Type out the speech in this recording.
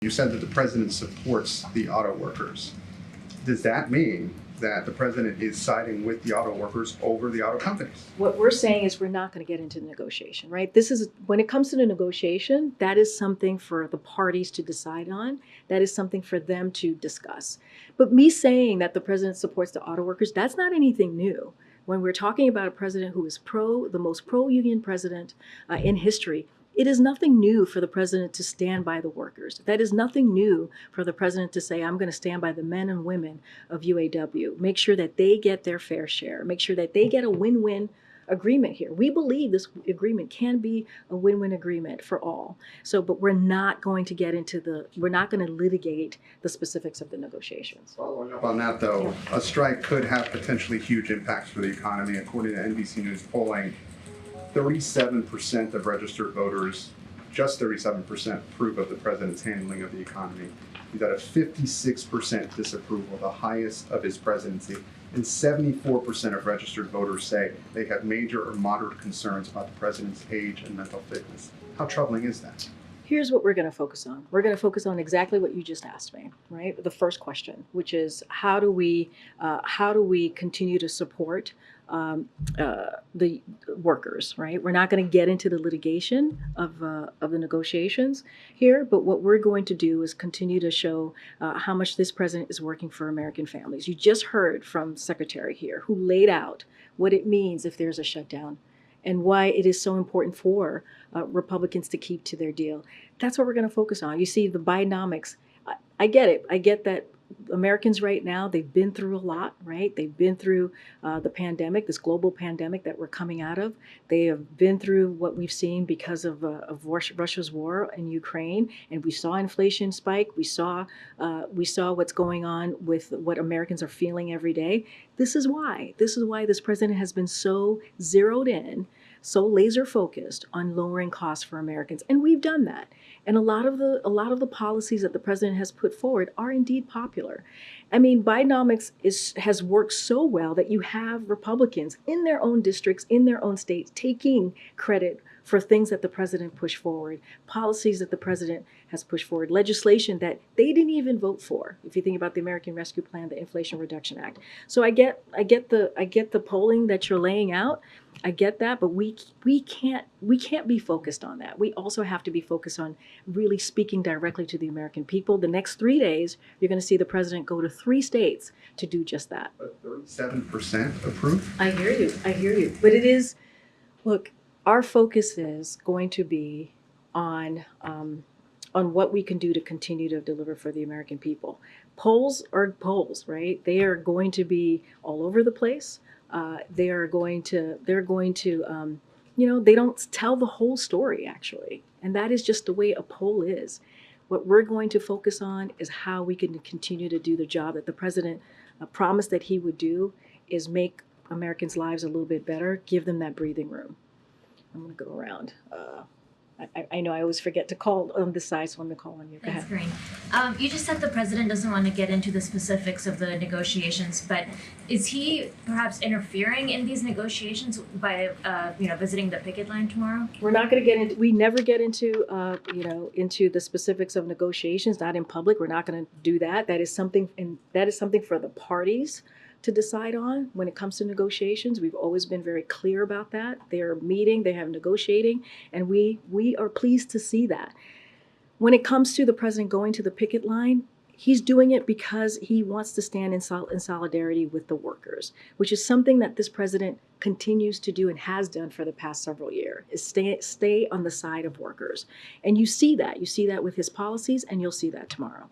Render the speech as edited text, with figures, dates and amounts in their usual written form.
You said that the president supports the auto workers. Does that mean that the president is siding with the auto workers over the auto companies? What we're saying is we're not going to get into the negotiation, right? This is, when it comes to the negotiation, that is something for the parties to decide on. That is something for them to discuss. But me saying that the president supports the auto workers, that's not anything new. When we're talking about a president who is the most pro-union president in history, it is nothing new for the president to stand by the workers. That is nothing new for the president to say, I'm going to stand by the men and women of UAW, make sure that they get their fair share, make sure that they get a win-win agreement here. We believe this agreement can be a win-win agreement for all. So, but we're not going to get into we're not going to litigate the specifics of the negotiations. Following up on that, though, a strike could have potentially huge impacts for the economy. According to NBC News polling, 37% of registered voters, just 37%, approve of the president's handling of the economy. He's at a 56% disapproval, the highest of his presidency. And 74% of registered voters say they have major or moderate concerns about the president's age and mental fitness. How troubling is that? Here's what we're going to focus on. We're going to focus on exactly what you just asked me, right? The first question, which is how do we continue to support the workers, right? We're not going to get into the litigation of the negotiations here, but what we're going to do is continue to show how much this president is working for American families. You just heard from Secretary here who laid out what it means if there's a shutdown and why it is so important for Republicans to keep to their deal. That's what we're going to focus on. You see the Bidenomics. I get it. I get that Americans right now, they've been through a lot, right? They've been through the pandemic, this global pandemic that we're coming out of. They have been through what we've seen because of Russia's war in Ukraine, and we saw inflation spike. We saw what's going on with what Americans are feeling every day. This is why this president has been so zeroed in, so laser focused on lowering costs for Americans, and we've done that. And a lot of the policies that the president has put forward are indeed popular. I mean, Bidenomics has worked so well that you have Republicans in their own districts, in their own states, taking credit for things that the president pushed forward, policies that the president has pushed forward, legislation that they didn't even vote for. If you think about the American Rescue Plan, the Inflation Reduction Act. So I get the polling that you're laying out. I get that, but we can't be focused on that. We also have to be focused on really speaking directly to the American people. The next 3 days, you're going to see the president go to 3 states to do just that. But 37% approve? I hear you. But it is, look, our focus is going to be on what we can do to continue to deliver for the American people. Polls are polls, right? They are going to be all over the place. They're going to, they don't tell the whole story, actually. And that is just the way a poll is. What we're going to focus on is how we can continue to do the job that the president promised that he would do, is make Americans' lives a little bit better, give them that breathing room. I'm going to go around. I know I always forget to call on this side, so I'm going to call on you. Go Thanks, ahead. Corinne. You just said the president doesn't want to get into the specifics of the negotiations, but is he perhaps interfering in these negotiations by, visiting the picket line tomorrow? We're not going to get into. We never get into, into the specifics of negotiations. Not in public. We're not going to do that. That is something for the parties to decide on when it comes to negotiations. We've always been very clear about that. They're meeting, they have negotiating, and we are pleased to see that. When it comes to the president going to the picket line, he's doing it because he wants to stand in solidarity with the workers, which is something that this president continues to do and has done for the past several years, is stay on the side of workers. And you see that with his policies, and you'll see that tomorrow.